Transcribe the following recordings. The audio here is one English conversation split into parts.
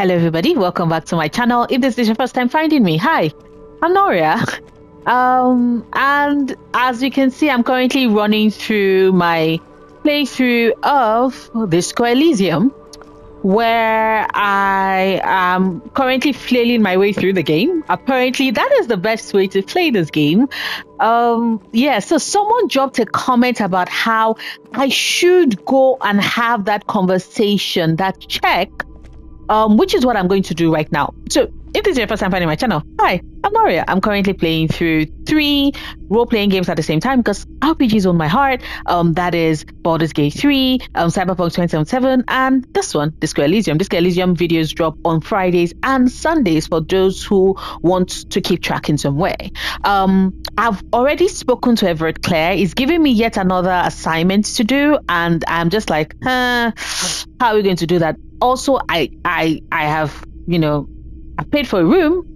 Hello everybody, welcome back to my channel. If this is your first time finding me, hi, I'm Noria. And as you can see, I'm currently running through my playthrough of Disco Elysium, where I am currently flailing my way through the game. Apparently, that is the best way to play this game. So someone dropped a comment about how I should go and have that conversation, that check, which is what I'm going to do right now. So if this is your first time finding my channel, hi, I'm Noria. I'm currently playing through 3 role-playing games at the same time because RPGs own my heart. That is Baldur's Gate 3, Cyberpunk 2077, and this one, Disco Elysium. Disco Elysium videos drop on Fridays and Sundays for those who want to keep track in some way. I've already spoken to Everett Claire. He's giving me yet another assignment to do, and I'm just like, how are we going to do that? Also, I have, I paid for a room.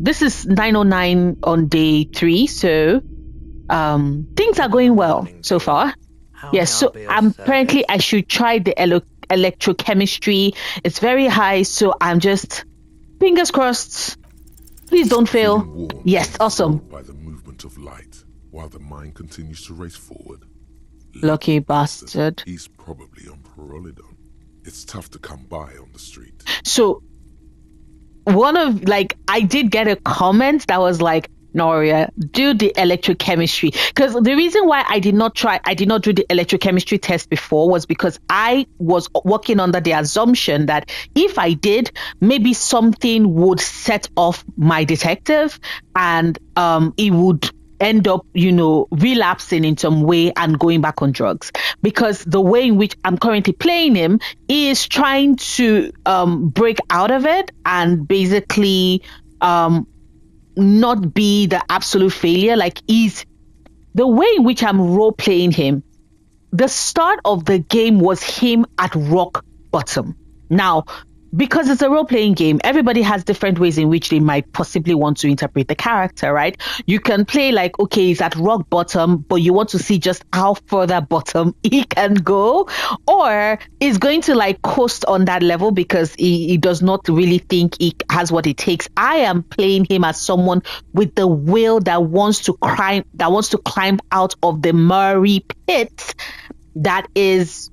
This is 909 on day 3, so things are going well so far. Yes, so apparently I should try the electrochemistry. It's very high, so I'm just fingers crossed. Please don't fail. Yes, awesome. By the movement of light, while the mind continues to race forward. Lucky bastard. He's probably on Parolidon. It's tough to come by on the street. So I did get a comment that was like, Noria, do the electrochemistry. Because the reason why I did not do the electrochemistry test before was because I was working under the assumption that if I did, maybe something would set off my detective and it would end up, relapsing in some way and going back on drugs. Because the way in which I'm currently playing him is trying to break out of it and basically not be the absolute failure. Like, the way in which I'm role playing him, the start of the game was him at rock bottom. Now, because it's a role-playing game, everybody has different ways in which they might possibly want to interpret the character, right? You can play like, okay, he's at rock bottom, but you want to see just how further bottom he can go, or he's going to like coast on that level because he does not really think he has what it takes. I am playing him as someone with the will that wants to climb out of the murky pit that is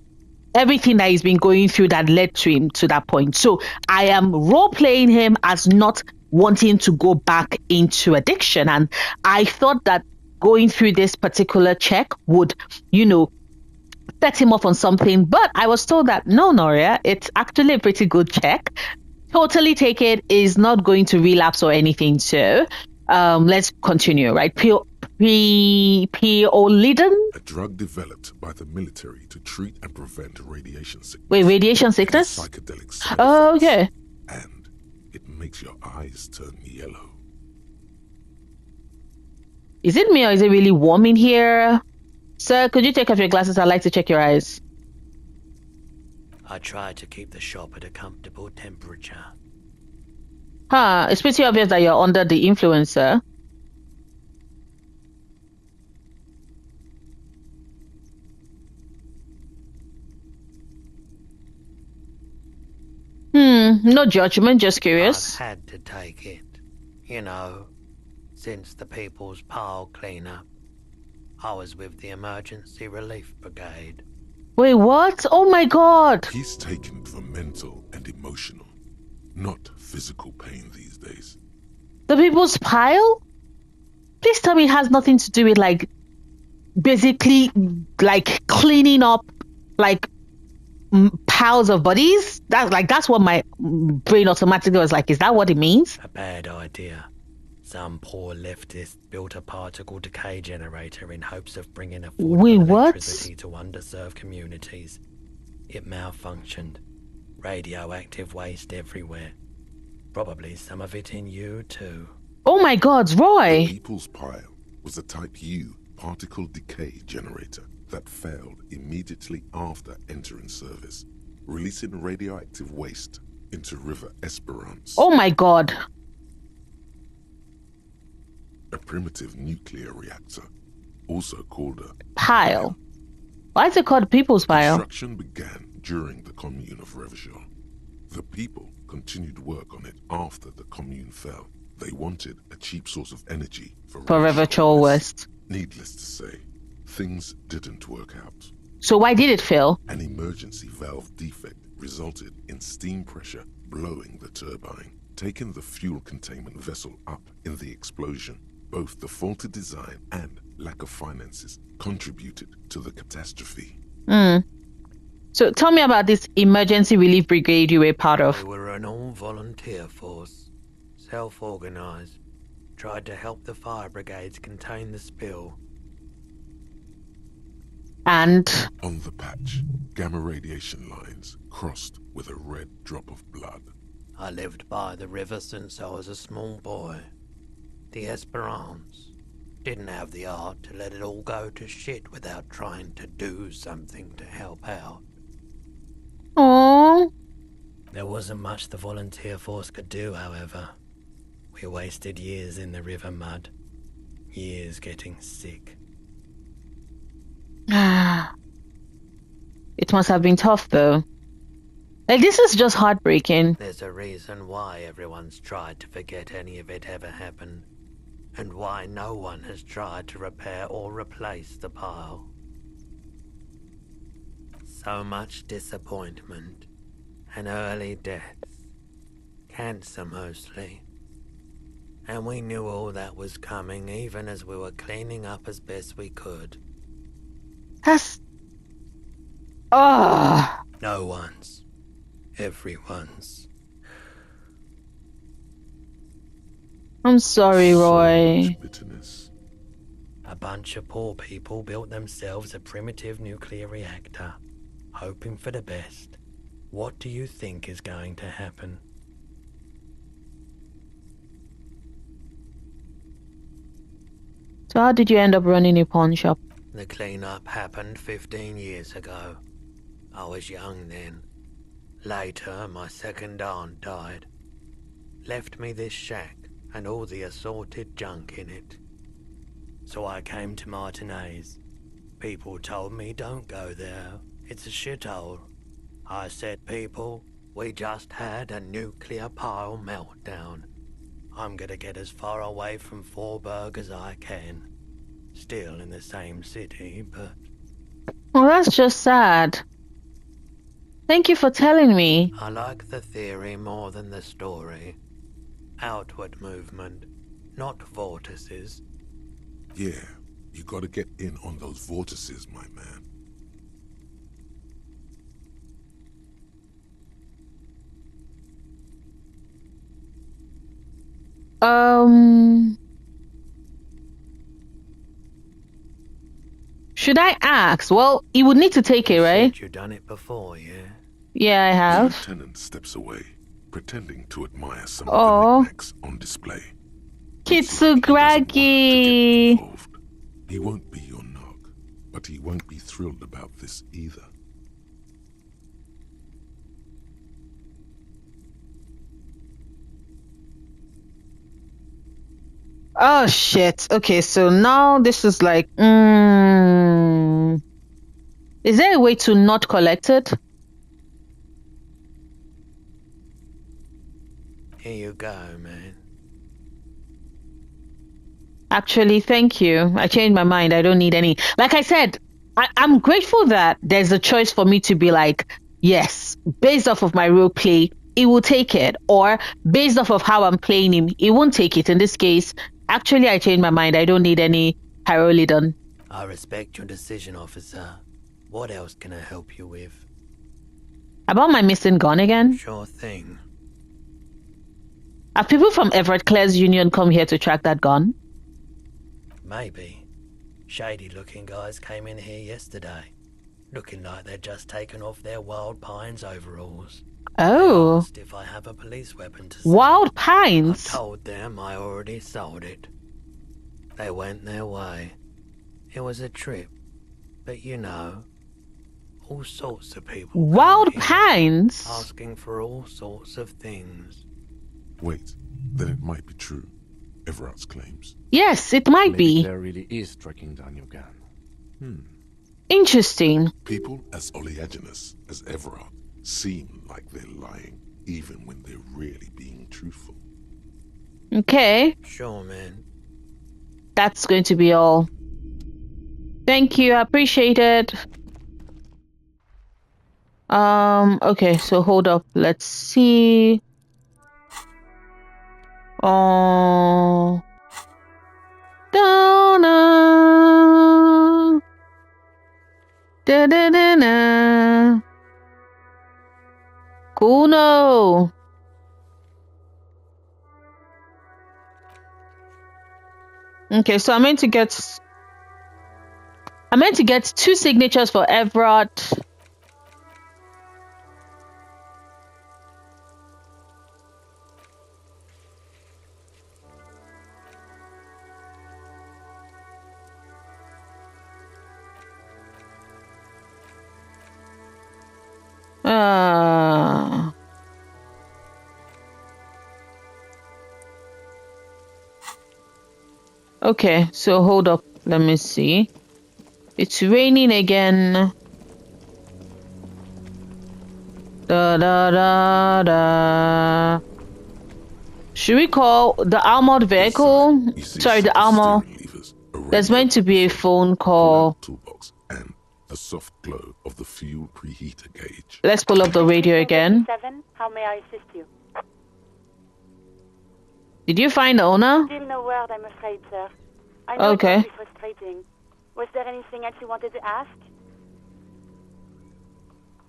everything that he's been going through that led to him to that point. So I am role-playing him as not wanting to go back into addiction. And I thought that going through this particular check would, set him off on something. But I was told that, no, Noria, it's actually a pretty good check. Totally take it. Is not going to relapse or anything. So let's continue, right? Piolidin? A drug developed by the military to treat and prevent radiation sickness. Wait, radiation sickness? Psychedelic side Oh, effects. okay. And it makes your eyes turn yellow. Is it me or is it really warm in here? Sir, could you take off your glasses? I'd like to check your eyes. I try to keep the shop at a comfortable temperature. It's pretty obvious that you're under the influence, sir. No judgment, just curious. I've had to take it, since the People's Pile cleanup. I was with the Emergency Relief Brigade. Wait, what? Oh my god! He's taken for mental and emotional, not physical pain these days. The People's Pile? Please tell me it has nothing to do with, like, basically, like, cleaning up, like, piles of bodies. That's what my brain automatically was like. Is that what it means? A bad idea. Some poor leftist built a particle decay generator in hopes of bringing affordable electricity to underserved communities. It malfunctioned. Radioactive waste everywhere. Probably some of it in you too. Oh my god, Roy! The People's Pile was a Type U particle decay generator that failed immediately after entering service, releasing radioactive waste into River Esperance. Oh my god. A primitive nuclear reactor, also called a pile. Why is it called People's Pile? Construction began during the Commune of Revachol. The people continued work on it after the commune fell. They wanted a cheap source of energy for Virtual West. Needless to say, things didn't work out. So why did it fail? An emergency valve defect resulted in steam pressure blowing the turbine, taking the fuel containment vessel up in the explosion. Both the faulty design and lack of finances contributed to the catastrophe. So tell me about this emergency relief brigade you were part of. We were an all-volunteer force, self-organized, tried to help the fire brigades contain the spill. And on the patch, gamma radiation lines crossed with a red drop of blood. I lived by the river since I was a small boy. The Esperance didn't have the art to let it all go to shit without trying to do something to help out. oh, There wasn't much the volunteer force could do, however. We wasted years in the river mud. Years getting sick. it must have been tough though. Like, this is just heartbreaking. There's a reason why everyone's tried to forget any of it ever happened, and why no one has tried to repair or replace the pile. So much disappointment, and early deaths. Cancer mostly. And we knew all that was coming even as we were cleaning up as best we could. That's... Oh. No one's. Everyone's. I'm sorry, Roy. So much bitterness. A bunch of poor people built themselves a primitive nuclear reactor, hoping for the best. What do you think is going to happen? So how did you end up running a pawn shop? The cleanup happened 15 years ago. I was young then. Later, my second aunt died. Left me this shack and all the assorted junk in it. So I came to Martinez. People told me don't go there. It's a shithole. I said, people, we just had a nuclear pile meltdown. I'm gonna get as far away from Forburg as I can. Still in the same city, but... Well, that's just sad. Thank you for telling me. I like the theory more than the story. Outward movement, not vortices. Yeah, you gotta get in on those vortices, my man. Should I ask? Well, you would need to take it, right? You've done it before, yeah? Yeah, I The have. lieutenant steps away, pretending to admire some Oh. of the knickknacks on display. Looks like he doesn't want to get Kitsugragi. involved. He won't be your nog, but he won't be thrilled about this either. Oh shit. Okay, so now this is like, is there a way to not collect it? Here you go, man. Actually, thank you. I changed my mind. I don't need any. Like I said, I'm grateful that there's a choice for me to be like, yes, based off of my role play, it will take it. Or based off of how I'm playing him, it won't take it. In this case, actually, I changed my mind. I don't need any Hyrolidon. I respect your decision, officer. What else can I help you with? About my missing gun again? Sure thing. Have people from Everett Clare's union come here to track that gun? Maybe. Shady-looking guys came in here yesterday, looking like they'd just taken off their Wild Pines overalls. Oh. They asked if I have a police weapon to sell. Wild I Pines? told them I already sold it. They went their way. It was a trip, but you know, all sorts of people come Wild here Pines? asking for all sorts of things. Wait, then it might be true. Everard's claims. Yes, it might Maybe be. Claire really is tracking down your gun. Interesting. People as oleaginous as Everard seem like they're lying. even when they're really being truthful. Okay. Sure, man. That's going to be all. Thank you. I appreciate it. Okay, so hold up. Let's see. Oh. Da-na. Da-da-da-na. Kuno. Okay, so I'm meant to get 2 signatures for Everett. Okay, so hold up. Let me see. It's raining again. Da da da da. Should we call the armored vehicle? Sorry, the armor. There's meant to be a phone call. Toolbox and a soft glow of the fuel preheater gauge. Let's pull up the radio again. How may I assist you? Did you find the owner? Still no word, I'm afraid, sir. I know Okay. it must be frustrating. Was there anything else you wanted to ask?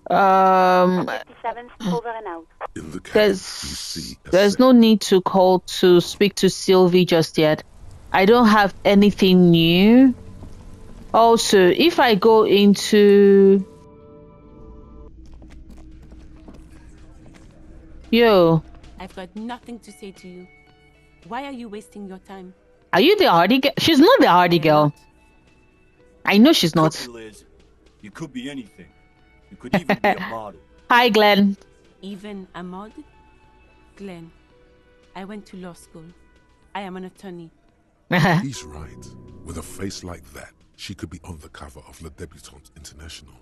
57th, over and out. In the cabin, you see There's no need to call to speak to Sylvie just yet. I don't have anything new. Also, if I go into... Yo, I've got nothing to say to you. Why are you wasting your time? are you the Hardy girl? She's not the Hardy girl. I know she's not. Could be, Liz. You could be anything. You could even be a model. Hi, Glenn. Even a mod? Glenn, I went to law school. I am an attorney. He's right. With a face like that, she could be on the cover of Le Debutante International.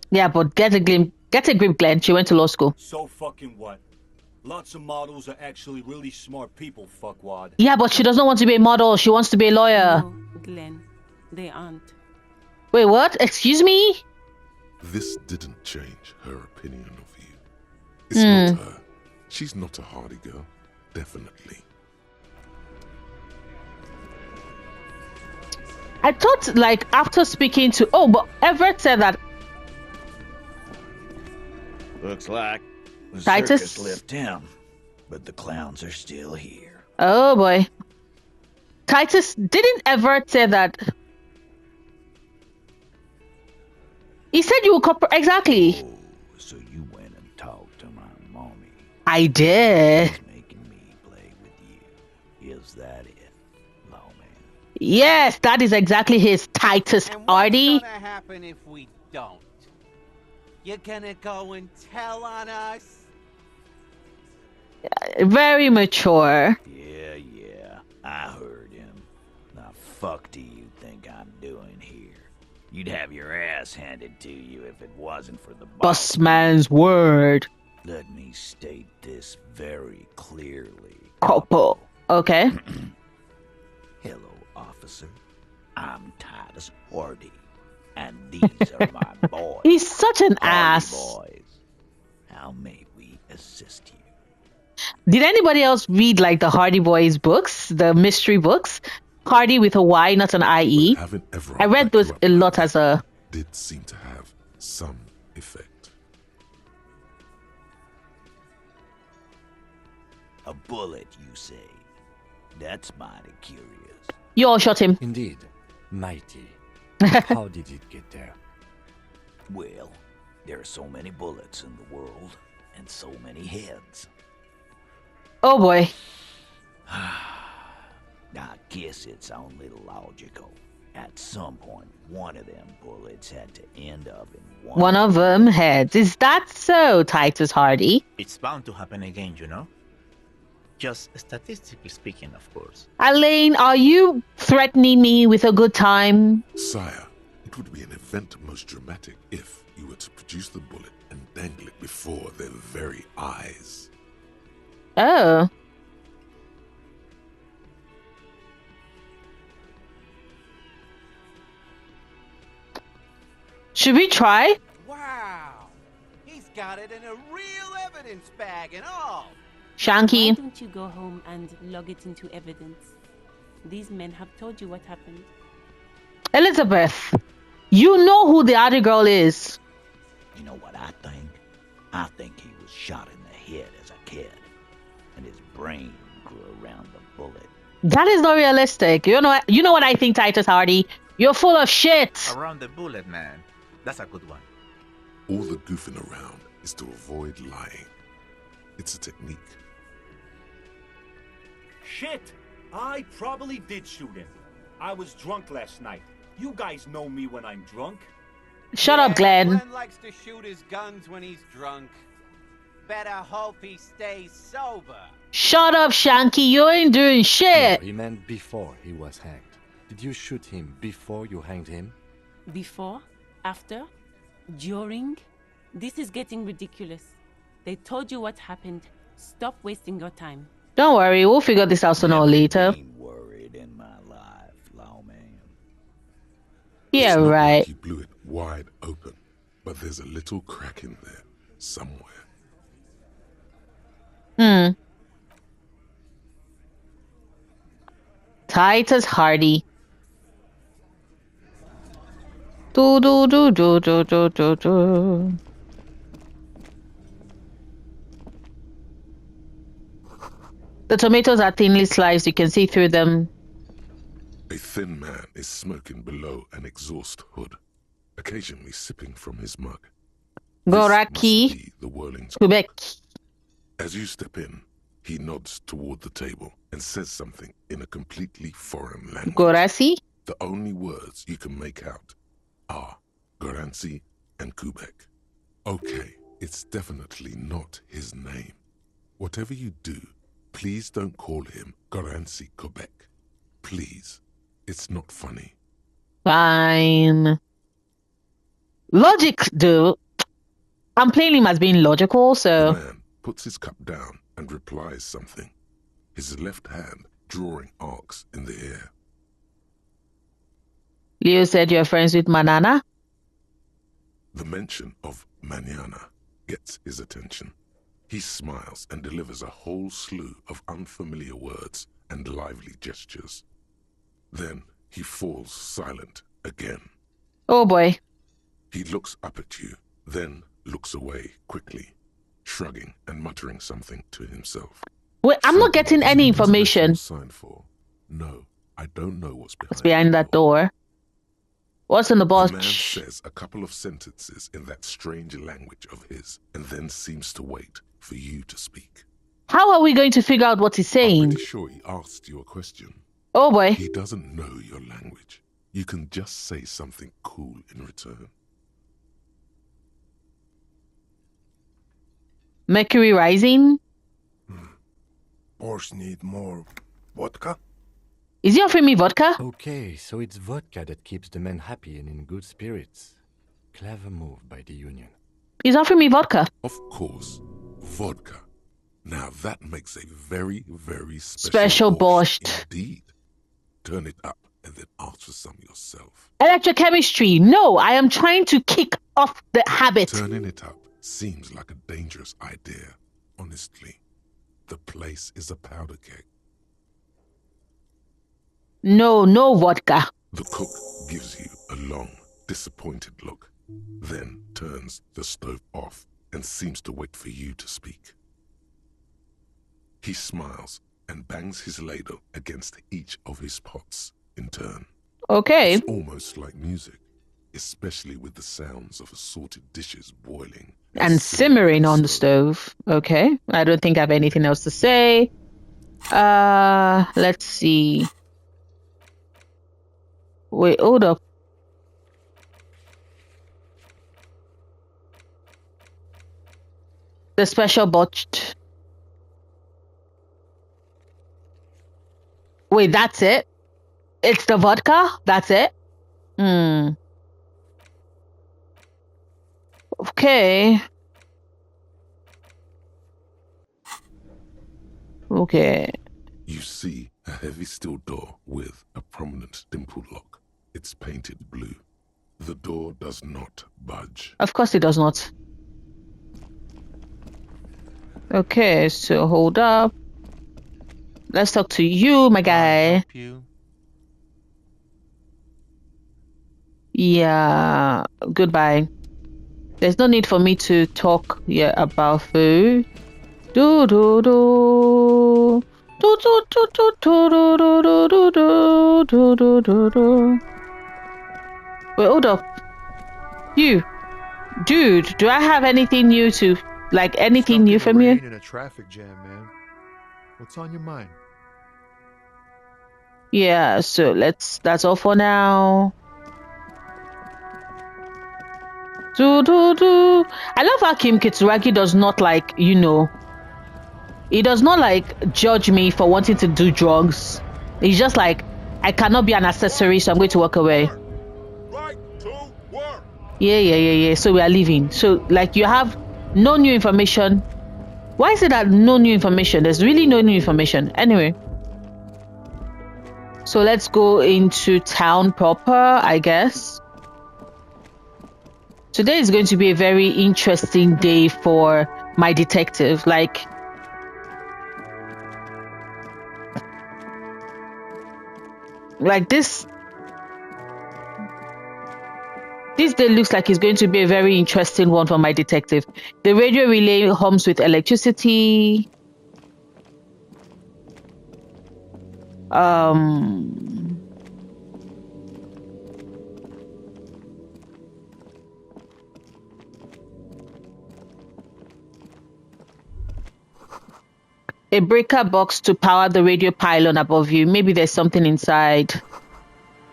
Yeah, but get a grip, Glenn. She went to law school. So fucking what? Lots of models are actually really smart people, fuckwad. Yeah, but she doesn't want to be a model. She wants to be a lawyer. No, Glenn, they aren't. Wait, what? Excuse me? This didn't change her opinion of you. It's not her. She's not a Hardy girl. Definitely. I thought, like, after speaking to... Oh, but Everett said that... Looks like the Titus? circus left town, but the clowns are still here. Oh, boy. Titus, didn't Everett say that... He said you would Exactly. Oh, so you went and talked to my mommy. I did. She's making me play with you. Is that it, lawman? Yes, that is exactly his Titus And what's Hardy. gonna happen if we don't? You're gonna go and tell on us? Very mature. Yeah, I heard him. Now fuck do you think I'm doing here? You'd have your ass handed to you if it wasn't for the boss. Bossman's word. Let me state this very clearly. Couple. Okay. Hello, officer. I'm Titus Hardy, and these are my boys. He's such an Hardy ass. boys. How may we assist you? Did anybody else read, like, the Hardy Boys books? The mystery books? Hardy with a Y, not an I-E. Having Everett I read back those you up a lot as a... did seem to have some effect. A bullet, you say? That's mighty curious. You all shot him. Indeed. Mighty. How did it get there? Well, there are so many bullets in the world, and so many heads. Oh, boy. I guess it's only logical. At some point, one of them bullets had to end up in One of them heads. Is that so, Titus Hardy? It's bound to happen again, you know? Just statistically speaking, of course. Elaine, are you threatening me with a good time? Sire, It would be an event most dramatic if you were to produce the bullet and dangle it before their very eyes. Oh. Should we try? Wow! He's got it in a real evidence bag and all! Why Shanky. don't you go home and log it into evidence? These men have told you what happened. Elizabeth, you know who the other girl is. You know what I think? I think he was shot in the head as a kid, and his brain grew around the bullet. That is not realistic. You know what I think, Titus Hardy? You're full of shit. Around the bullet, man. That's a good one. All the goofing around is to avoid lying. It's a technique. Shit! I probably did shoot him. I was drunk last night. You guys know me when I'm drunk. Shut up, Glenn. Glenn likes to shoot his guns when he's drunk. Better hope he stays sober. Shut up, Shanky. You ain't doing shit. No, he meant before he was hanged. Did you shoot him before you hanged him? Before? After? During? This is getting ridiculous. They told you what happened. Stop wasting your time. Don't worry, we'll figure this out sooner or later. Been worried in my life, lawman. Yeah, It's not right. like he blew it wide open, but there's a little crack in there somewhere. Titus Hardy. Do do do do do do do do. The tomatoes are thinly sliced. You can see through them. A thin man is smoking below an exhaust hood, occasionally sipping from his mug. This must Goraki, be the whirling. Quebec. As you step in, he nods toward the table and says something in a completely foreign language. Gorasi? The only words you can make out are Goransi and Quebec. Okay, it's definitely not his name. Whatever you do, please don't call him Goransi Quebec. Please. It's not funny. Fine. Logic, dude. I'm playing him as being logical, The so... man puts his cup down and replies something, his left hand drawing arcs in the air. Leo said you're friends with Manana? The mention of Manana gets his attention. He smiles and delivers a whole slew of unfamiliar words and lively gestures. Then he falls silent again. Oh boy. He looks up at you, then looks away quickly, shrugging and muttering something to himself. Wait, I'm not Shrugging getting is any an information. international sign for, no, I don't know what's behind, What's behind that door? What's in the The man box? says a couple of sentences in that strange language of his, and then seems to wait for you to speak. How are we going to figure out what he's I'm saying? pretty sure he asked you a question. Oh boy. He doesn't know your language. You can just say something cool in return. Mercury rising? Boss need more vodka? Is he offering me vodka? Okay, so it's vodka that keeps the men happy and in good spirits. Clever move by the Union. He's offering me vodka. Of course, vodka. Now that makes a very, very Special borscht. indeed. Turn it up and then ask for some yourself. Electrochemistry. No, I am trying to kick off the habit. Turning it up seems like a dangerous idea, honestly. The place is a powder keg. No, no vodka. The cook gives you a long, disappointed look, then turns the stove off and seems to wait for you to speak. He smiles and bangs his ladle against each of his pots in turn. Okay. It's almost like music, especially with the sounds of assorted dishes boiling And simmering on the stove. Okay. I don't think I have anything else to say. Let's see. Wait, hold up. The special botched. Wait, that's it? It's the vodka? That's it? Okay. Okay. You see a heavy steel door with a prominent dimple lock. It's painted blue. The door does not budge. Of course it does not. Okay, so hold up. Let's talk to you, my guy. Yeah, goodbye. There's no need for me to talk about food. Do do do. Do do do do do do do do do do do do. Wait, hold up. You, dude, do I have anything new to anything new from you? In a traffic jam, man. What's on your mind? Yeah, so that's all for now. Do do do. I love how Kim Kitsuragi does not he does not judge me for wanting to do drugs. He's just like, I cannot be an accessory, so I'm going to walk away. Right to work. Yeah. So we are leaving. So you have no new information. Why is it that no new information? There's really no new information. Anyway. So let's go into town proper, I guess. Today is going to be a very interesting day for my detective. This day looks like it's going to be a very interesting one for my detective. The radio relay hums with electricity. A breaker box to power the radio pylon above you. Maybe there's something inside.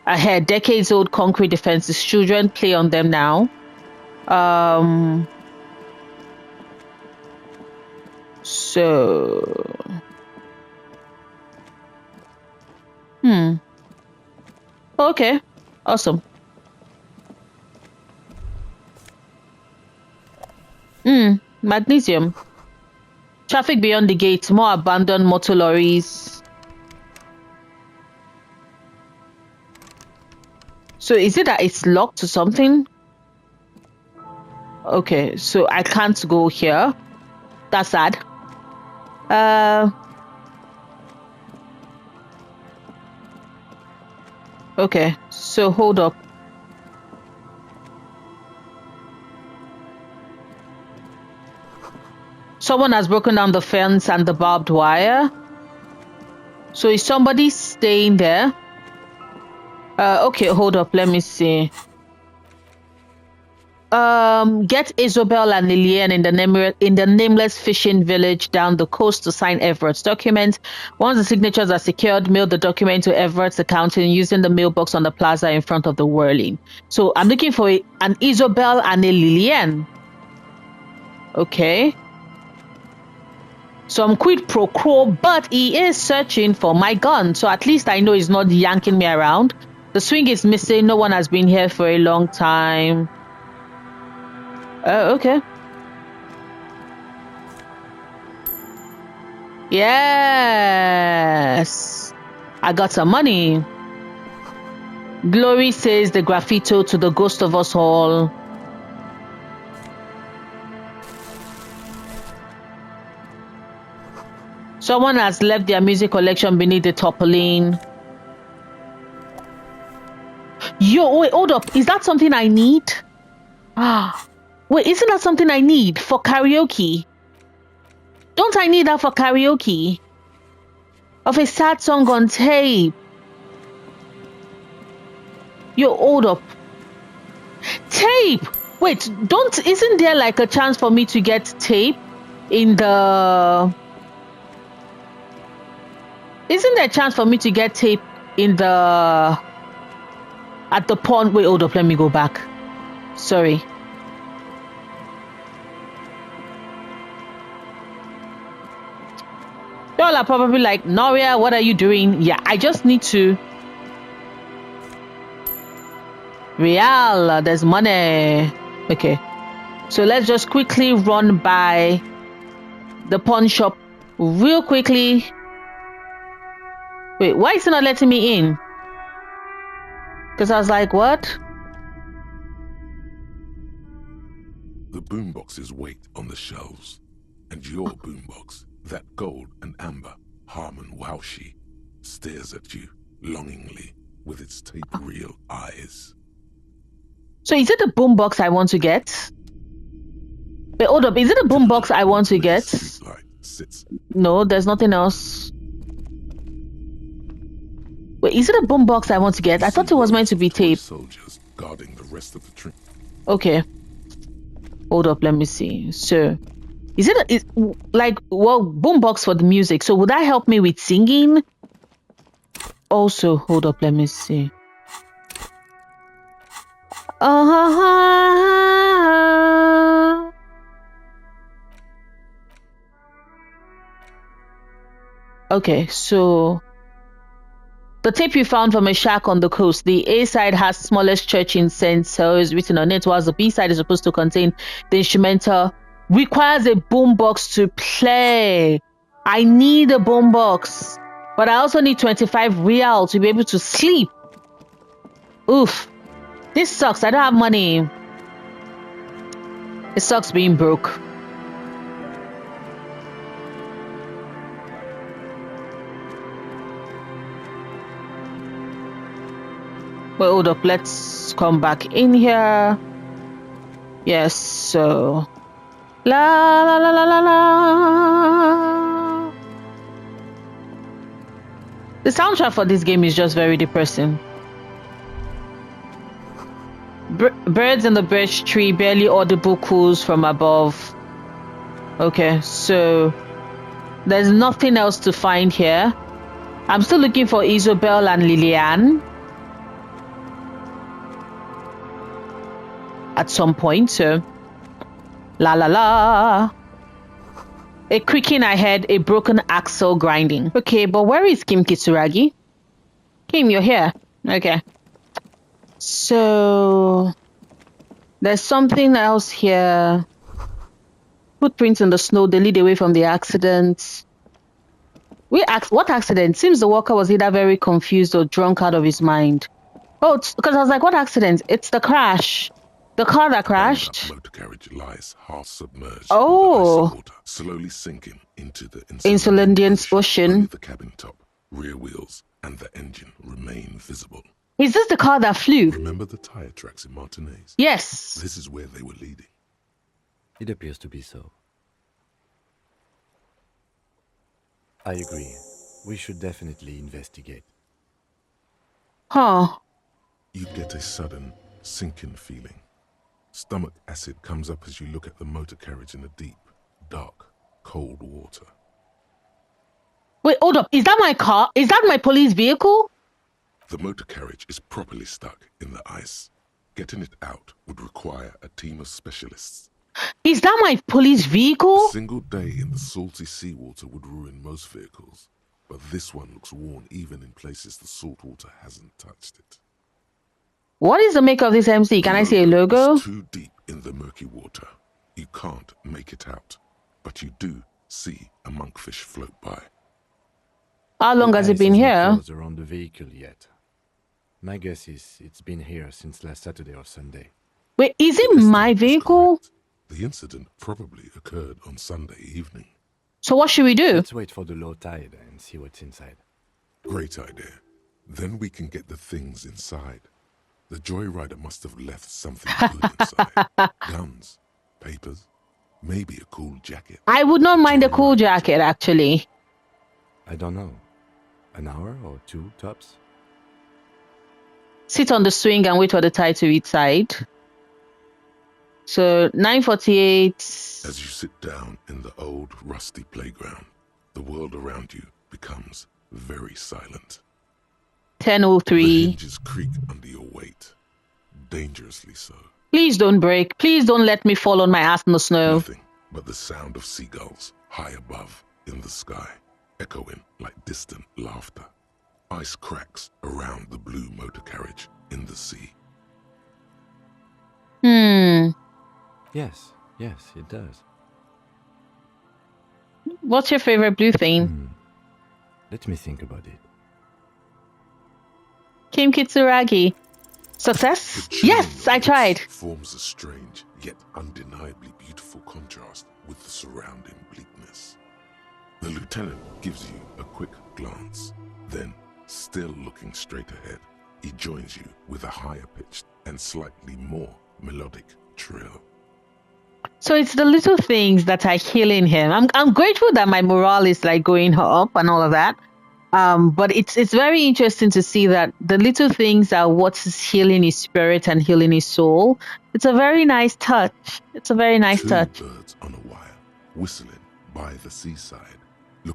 Ahead, decades-old concrete defenses. Children play on them now. Okay. Awesome. Magnesium. Traffic beyond the gate. More abandoned motor lorries. So is it that it's locked to something? Okay, so I can't go here. That's sad. Okay, so hold up. Someone has broken down the fence and the barbed wire. So is somebody staying there? Okay, hold up. Let me see. Get Isabel and Lillian in the nameless fishing village down the coast to sign Everett's document. Once the signatures are secured, mail the document to Everett's accountant using the mailbox on the plaza in front of the whirling. So I'm looking for an Isabel and a Lillian. Okay. Some quid pro quo, but he is searching for my gun. So at least I know he's not yanking me around. The swing is missing. No one has been here for a long time. Okay. Yes. I got some money. Glory says the graffito to the ghost of us all. Someone has left their music collection beneath the tarpaulin. Yo, wait, hold up. Is that something I need? Wait, isn't that something I need for karaoke? Don't I need that for karaoke? Of a sad song on tape. Yo, hold up. Tape! Wait, isn't there a chance for me to get tape in the... Isn't there a chance for me to get tape in the... At the pawn... Wait, hold up, let me go back. Sorry. Y'all are probably like, Noria, what are you doing? Yeah, I just need to... Real, there's money. Okay. So let's just quickly run by the pawn shop real quickly. Wait, why is it not letting me in? Because I was like, what? The boomboxes wait on the shelves, and your boombox, that gold and amber Harmon Waushi, stares at you longingly with its tape reel eyes. So is it the boombox I want to get? Wait, hold up. Is it the boombox I want to get? No, there's nothing else. Wait, is it a boombox I want to get? I thought it was meant to be tape. Soldiers guarding the rest of the tree. Okay. Hold up, let me see. So, is it like, well, boombox for the music? So would that help me with singing? Also, hold up, let me see. Okay, so the tape you found from a shack on the coast. The A side has smallest church incense is written on it, whilst the B side is supposed to contain the instrumental. Requires a boombox to play. I need a boombox, but I also need 25 real to be able to sleep. Oof, this sucks. I don't have money. It sucks being broke. Well, hold up. Let's come back in here. Yes, so la la la la la la. The soundtrack for this game is just very depressing. Birds in the birch tree, barely audible cools from above. Okay, so there's nothing else to find here. I'm still looking for Isabel and Lillian at some point, so la la la. A creaking I heard, a broken axle grinding. Okay, but where is Kim Kitsuragi? Kim, you're here. Okay. So there's something else here. Footprints in the snow, they lead away from the accident. What accident? Seems the worker was either very confused or drunk out of his mind. Oh, because I was like, what accident? It's the crash. The car that crashed. Motor carriage lies half submerged. Oh. In the icy water, slowly sinking into the Insulindian Ocean. Only the cabin top, rear wheels, and the engine remain visible. Is this the car that flew? Remember the tire tracks in Martinez? Yes. This is where they were leading. It appears to be so. I agree. We should definitely investigate. Huh. You get a sudden sinking feeling. Stomach acid comes up as you look at the motor carriage in the deep, dark, cold water. Wait, hold up. Is that my car? Is that my police vehicle? The motor carriage is properly stuck in the ice. Getting it out would require a team of specialists. Is that my police vehicle? A single day in the salty seawater would ruin most vehicles, but this one looks worn even in places the salt water hasn't touched it. What is the make of this MC? Can I see a logo? It's too deep in the murky water. You can't make it out, but you do see a monkfish float by. How long has it been here? Around the vehicle yet. My guess is it's been here since last Saturday or Sunday. Wait, is it my vehicle? The incident probably occurred on Sunday evening. So what should we do? Let's wait for the low tide and see what's inside. Great idea. Then we can get the things inside. The joyrider must have left something good inside. Guns, papers, maybe a cool jacket. I would not mind a cool jacket, actually. I don't know. An hour or two, tops? Sit on the swing and wait for the tide to reach side. So, 9:48. As you sit down in the old, rusty playground, the world around you becomes very silent. 10:03. The hinges creak under your weight. Dangerously so. Please don't break. Please don't let me fall on my ass in the snow. Nothing but the sound of seagulls high above in the sky, echoing like distant laughter. Ice cracks around the blue motor carriage in the sea. Yes, Yes, it does. What's your favorite blue theme? Let me think about it. Kim Kitsuragi. Success? Yes, I tried. Forms a strange yet undeniably beautiful contrast with the surrounding bleakness. The lieutenant gives you a quick glance, then, still looking straight ahead, he joins you with a higher pitched and slightly more melodic trill. So it's the little things that are healing him. I'm grateful that my morale is like going up and all of that. But it's very interesting to see that the little things are what is healing his spirit and healing his soul. It's a very nice touch. It's a very nice touch. Two birds on a wire, whistling by the seaside,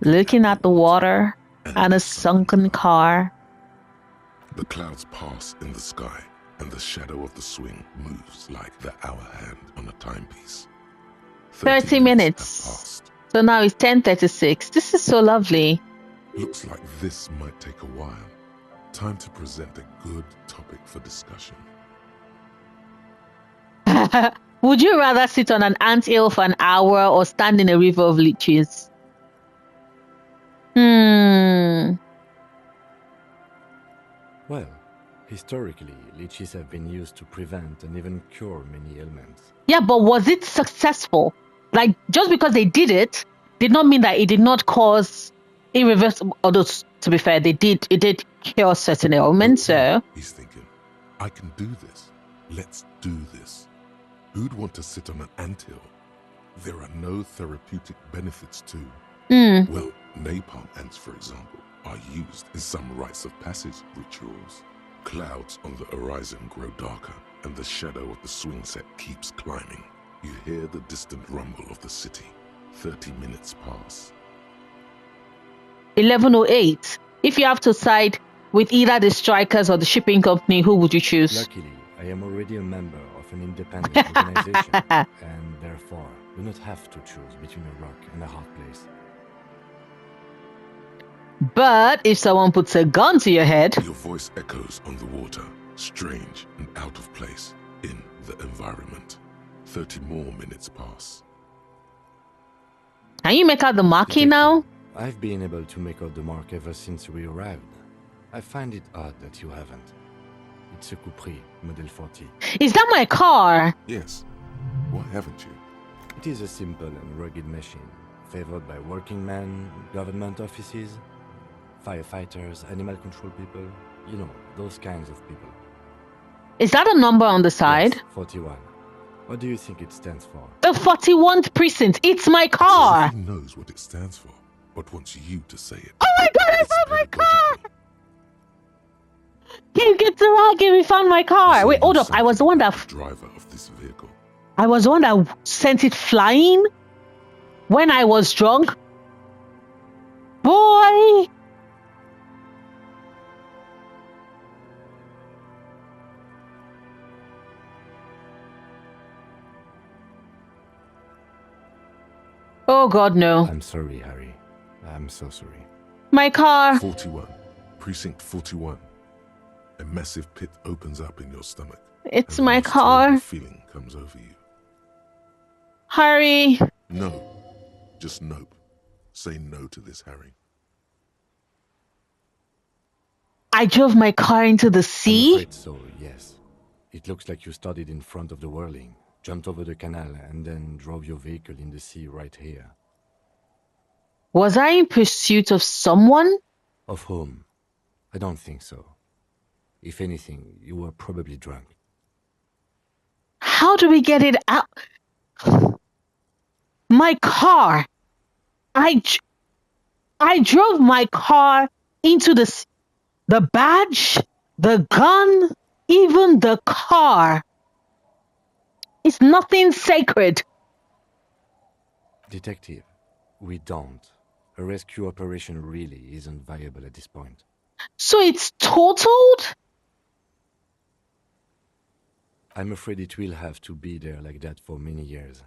looking at the water and a sunken car. The clouds pass in the sky, and the shadow of the swing moves like the hour hand on a timepiece. 30 minutes. So now it's 10:36. This is so lovely. Looks like this might take a while. Time to present a good topic for discussion. Would you rather sit on an anthill for an hour or stand in a river of leeches? Well, historically, leeches have been used to prevent and even cure many ailments. Yeah, but was it successful? Like, just because they did it, did not mean that it did not cause irreversible. Although, to be fair, it did cure certain ailments. So he's thinking, I can do this. Let's do this. Who'd want to sit on an anthill? There are no therapeutic benefits to. Well, napalm ants, for example, are used in some rites of passage rituals. Clouds on the horizon grow darker, and the shadow of the swing set keeps climbing. You hear the distant rumble of the city. 30 minutes pass. 11:08. If you have to side with either the strikers or the shipping company, who would you choose? Luckily, I am already a member of an independent organization, and therefore do not have to choose between a rock and a hard place. But if someone puts a gun to your head... Your voice echoes on the water, strange and out of place in the environment. 30 more minutes pass. Can you make out the marking now? I've been able to make out the mark ever since we arrived. I find it odd that you haven't. It's a Capri, Model 40. Is that my car? Yes. Why haven't you? It is a simple and rugged machine, favored by working men, government offices, firefighters, animal control people, you know, those kinds of people. Is that a number on the side? Yes, 41. What do you think it stands for? The 41th precinct. It's my car. He knows what it stands for, but wants you to say it. Oh my god, I found my car! Kim Kitsuragi, we found my car. Wait, hold up. I was the one that... driver of this vehicle. I was the one that sent it flying when I was drunk. Boy! Oh god, no. I'm sorry, Harry. I'm so sorry. My car. 41. Precinct 41. A massive pit opens up in your stomach. It's my car. Feeling comes over you. Harry. No. Just nope. Say no to this, Harry. I drove my car into the sea? I'm afraid so, yes. It looks like you started in front of the whirling, jumped over the canal, and then drove your vehicle in the sea right here. Was I in pursuit of someone? Of whom? I don't think so. If anything, you were probably drunk. How do we get it out? My car. I drove my car into the badge, the gun, even the car. It's nothing sacred. Detective, we don't. A rescue operation really isn't viable at this point. So it's totaled? I'm afraid it will have to be there like that for many years.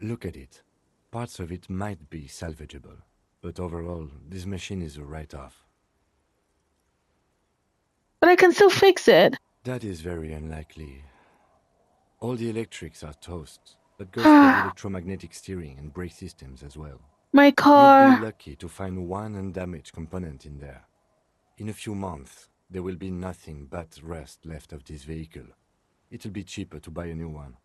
Look at it. Parts of it might be salvageable, but overall, this machine is a write-off. But I can still fix it. That is very unlikely. All the electrics are toast. That goes for the electromagnetic steering and brake systems as well. My You'd car. be lucky to find one undamaged component in there. In a few months, there will be nothing but rust left of this vehicle. It'll be cheaper to buy a new one.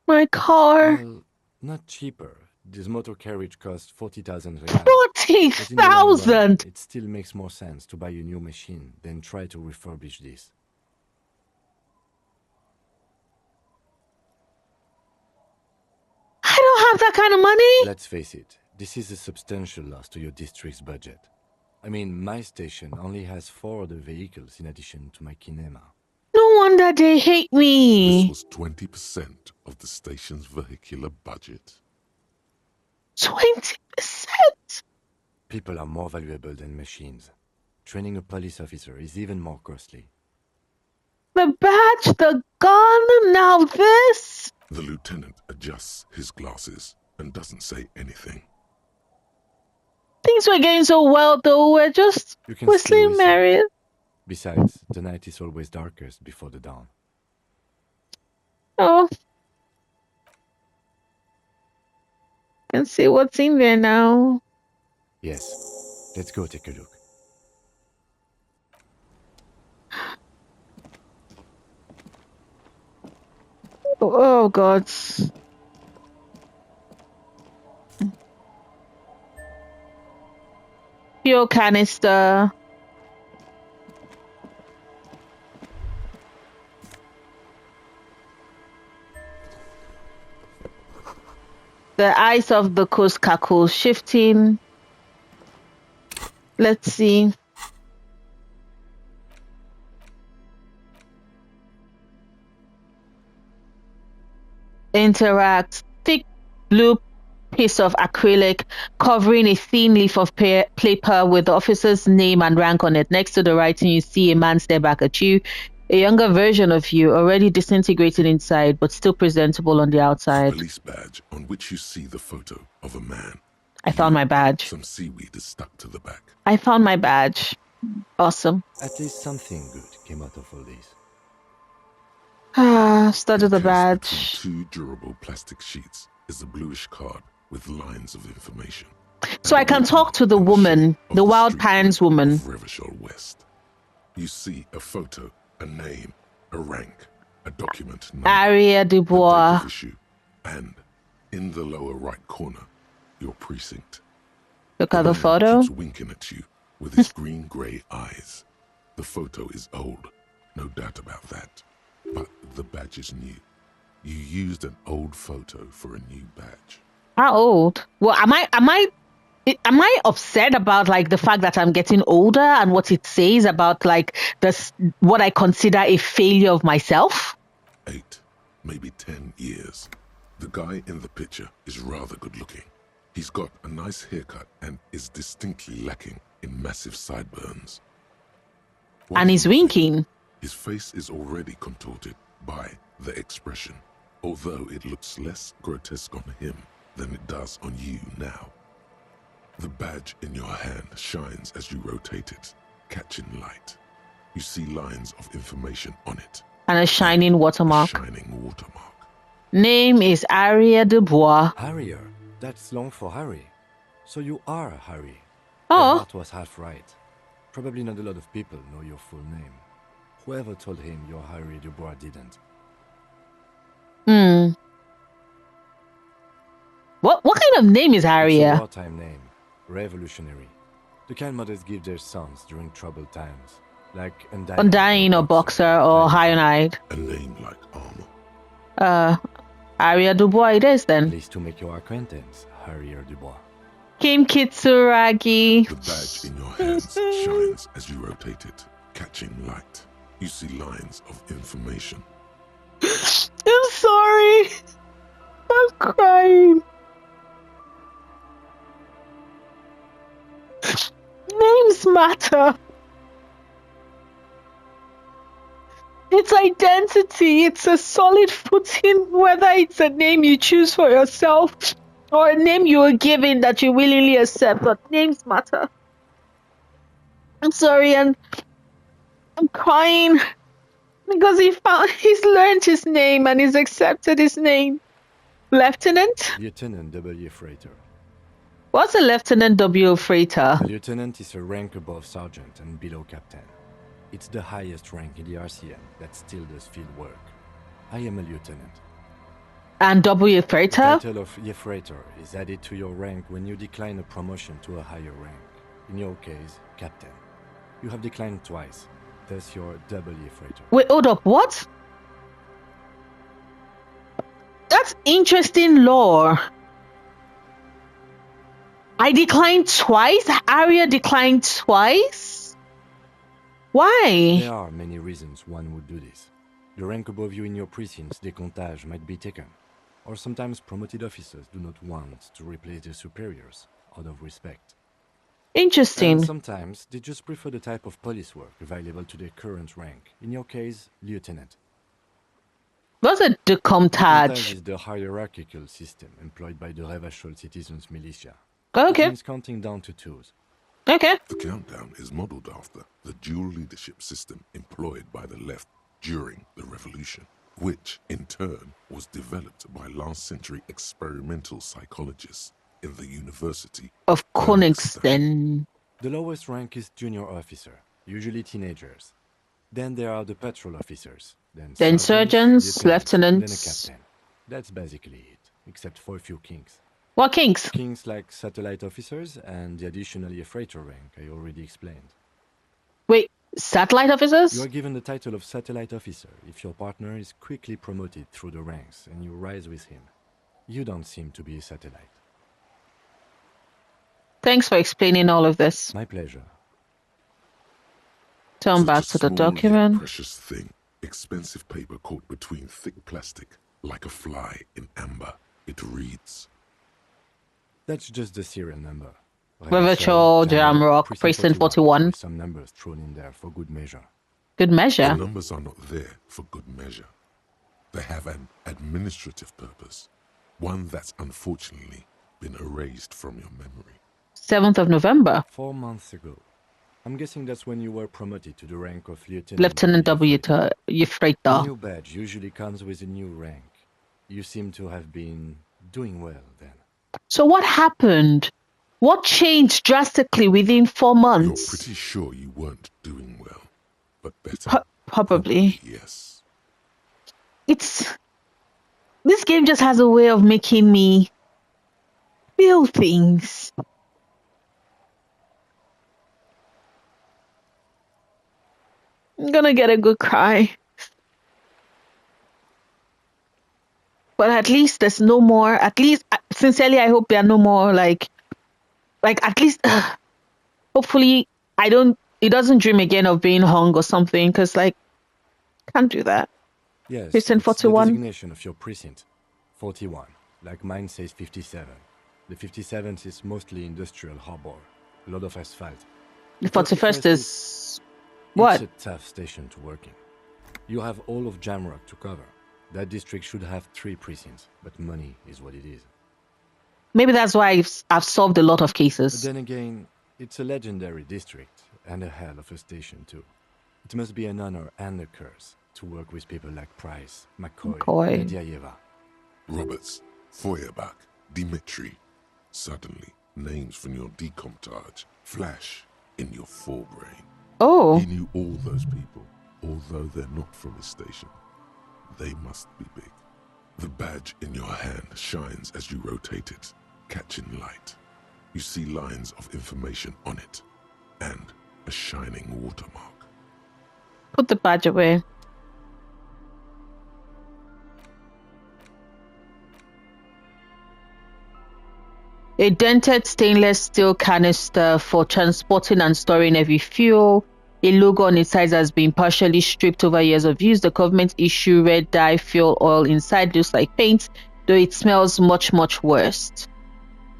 My car. Well, not cheaper. This motor carriage costs 40,000 real. 40,000! It still makes more sense to buy a new machine than try to refurbish this. I don't have that kind of money. Let's face it, this is a substantial loss to your district's budget. I mean, my station only has 4 other vehicles in addition to my kinema. No wonder they hate me. This was 20% of the station's vehicular budget. 20%? People are more valuable than machines. Training a police officer is even more costly. The badge, the gun, now this? The lieutenant adjusts his glasses and doesn't say anything. Things were going so well, though. We're still married. Besides, the night is always darkest before the dawn. Oh. Can see what's in there now. Yes. Let's go take a look. Oh, God. Fuel canister. The eyes of the coast cackle shifting. Let's see. Interact. Thick blue piece of acrylic covering a thin leaf of paper with the officer's name and rank on it. Next to the writing, you see a man stare back at you. A younger version of you, already disintegrated inside, but still presentable on the outside. Police badge on which you see the photo of a man. I found my badge. Some seaweed is stuck to the back. I found my badge. Awesome. At least something good came out of all this. Study the badge. Two durable plastic sheets is a bluish card with lines of information. So I can talk to the woman, the Wild Pines woman. Revachol West. You see a photo, a name, a rank, a document number, Aria Dubois. Issue, and in the lower right corner, your precinct. Look at the photo. Keeps winking at you with his green-grey eyes. The photo is old, no doubt about that. But the badge is new. You used an old photo for a new badge. How old? Well, am I upset about like the fact that I'm getting older and what it says about like this, what I consider a failure of myself? 8, maybe 10 years. The guy in the picture is rather good looking. He's got a nice haircut and is distinctly lacking in massive sideburns. And he's winking. His face is already contorted by the expression, although it looks less grotesque on him than it does on you now. The badge in your hand shines as you rotate it, catching light. You see lines of information on it. And a shining watermark. Name is Aria Dubois. Harrier? That's long for Harry. So you are Harry. Oh. That was half right. Probably not a lot of people know your full name. Whoever told him you're Harry Dubois didn't. What kind of name is Harrier? It's a wartime name. Revolutionary. The kind mothers give their sons during troubled times. Like Undying or Boxer or High-Eyed. A name like armor. Aria Dubois it is then. Pleased to make your acquaintance, Harrier Dubois. Kim Kitsuragi. The badge in your hands shines as you rotate it, catching light. You see lines of information. I'm sorry. I'm crying. Names matter. It's identity. It's a solid footing, whether it's a name you choose for yourself or a name you are given that you willingly accept. But names matter. I'm sorry, and I'm crying because he's learned his name and he's accepted his name. Lieutenant? Lieutenant W. Freighter. What's a Lieutenant W. Freighter? A lieutenant is a rank above sergeant and below captain. It's the highest rank in the RCM that still does field work. I am a lieutenant. And W. Freighter? The title of Freighter is added to your rank when you decline a promotion to a higher rank. In your case, captain. You have declined twice, thus you're W. Freighter. Wait, hold up, what? That's interesting lore. I declined twice? Arya declined twice? Why? There are many reasons one would do this. The rank above you in your precinct's decomptage might be taken, or sometimes promoted officers do not want to replace their superiors out of respect. Interesting. And sometimes they just prefer the type of police work available to their current rank. In your case, lieutenant. What's a decomptage? Is the hierarchical system employed by the Revachol Citizens Militia. Okay. It means counting down to twos. Okay. The countdown is modeled after the dual leadership system employed by the left during the revolution, which in turn was developed by last century experimental psychologists in the University of Königsberg. The lowest rank is junior officer, usually teenagers. Then there are the patrol officers, then sergeants, lieutenants, then a captain. That's basically it, except for a few kings. What kings? Kings like satellite officers and the additionally a freighter rank I already explained. Wait, satellite officers? You are given the title of satellite officer if your partner is quickly promoted through the ranks and you rise with him. You don't seem to be a satellite. Thanks for explaining all of this. My pleasure. Turn back to the document. Precious thing, expensive paper caught between thick plastic, like a fly in amber. It reads. That's just the serial number. Revachol, Jamrock, Precinct 41. Some numbers thrown in there for good measure. Good measure? The numbers are not there for good measure. They have an administrative purpose, one that's unfortunately been erased from your memory. 7th of November. 4 months ago. I'm guessing that's when you were promoted to the rank of Lieutenant. Lieutenant W. Freighter. The new badge usually comes with a new rank. You seem to have been doing well then. So what happened? What changed drastically within 4 months? You're pretty sure you weren't doing well, but better. Probably. Yes. This game just has a way of making me feel things. I'm gonna get a good cry. But at least there's no more, at least, sincerely, I hope there are no more, like at least, hopefully, it doesn't dream again of being hung or something, because, can't do that. Yes, Precinct 41. The designation of your precinct, 41, like mine says 57. The 57th is mostly industrial harbor, a lot of asphalt. The 41st is what? It's a tough station to work in. You have all of Jamrock to cover. That district should have 3 precincts, but money is what it is. Maybe that's why I've solved a lot of cases. But then again, it's a legendary district, and a hell of a station too. It must be an honor and a curse to work with people like Price, McCoy. And Diayeva. Roberts, Feuerbach, Dimitri. Suddenly, names from your decomptage flash in your forebrain. Oh. He knew all those people, although they're not from his station. They must be big. The badge in your hand shines as you rotate it, catching light. You see lines of information on it, and a shining watermark. Put the badge away. A dented stainless steel canister for transporting and storing heavy fuel. A logo on its sides has been partially stripped over years of use. The government issue red dye fuel oil inside looks like paint, though it smells much, much worse.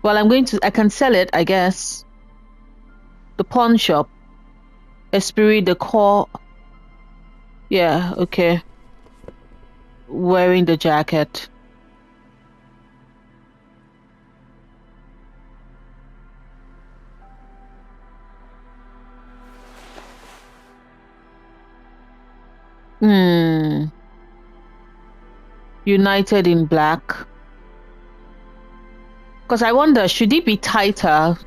Well, I can sell it, I guess. The pawn shop. Esprit de Corps. Yeah, okay. Wearing the jacket. United in black. Because I wonder, should it be tighter?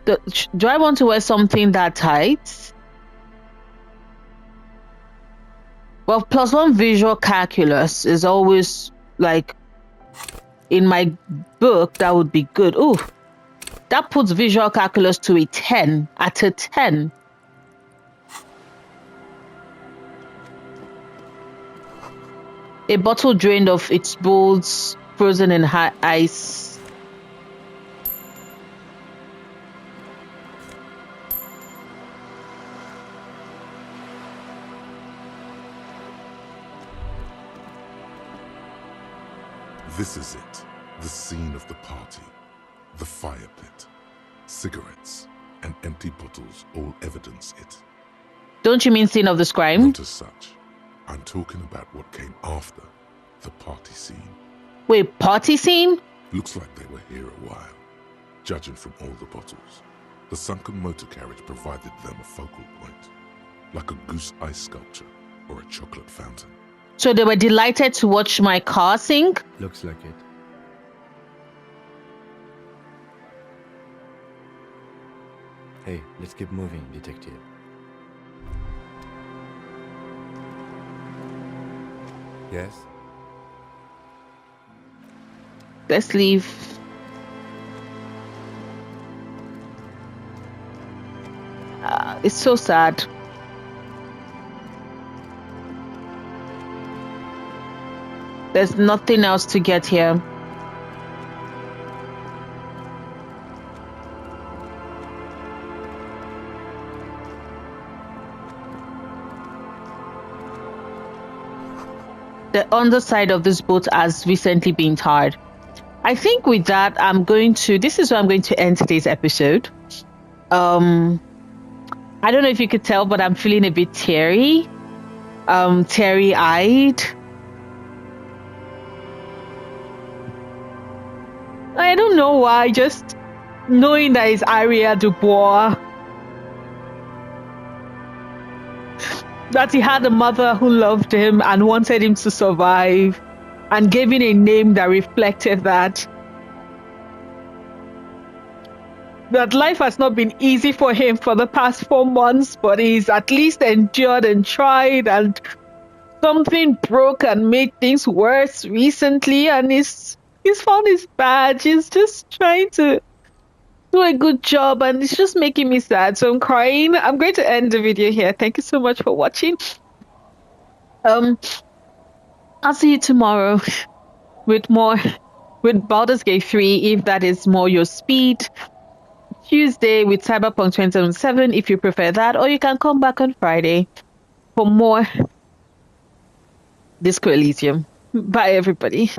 Do I want to wear something that tight? Well, +1 visual calculus is always like in my book. That would be good. Ooh, that puts visual calculus to a 10. At a 10. A bottle drained of its bowls, frozen in ice. This is it, the scene of the party. The fire pit, cigarettes, and empty bottles all evidence it. Don't you mean scene of this crime? Not as such. I'm talking about what came after the party scene. Wait, party scene? Looks like they were here a while, judging from all the bottles. The sunken motor carriage provided them a focal point, like a goose ice sculpture or a chocolate fountain. So they were delighted to watch my car sink? Looks like it. Hey, let's keep moving, detective. Yes? Let's leave. It's so sad. There's nothing else to get here. The underside of this boat has recently been tarred. I think with that, this is where I'm going to end today's episode. I don't know if you could tell, but I'm feeling a bit teary. Teary-eyed. I don't know why, just knowing that it's Aria Dubois. That he had a mother who loved him and wanted him to survive, and gave him a name that reflected that. That life has not been easy for him for the past 4 months, but he's at least endured and tried, and something broke and made things worse recently, and he's found his badge. He's just trying to do a good job, and it's just making me sad, so I'm crying. I'm going to end the video here. Thank you so much for watching. I'll see you tomorrow with Baldur's Gate 3, if that is more your speed. Tuesday with Cyberpunk 2077, if you prefer that, or you can come back on Friday for more Disco Elysium. Bye, everybody.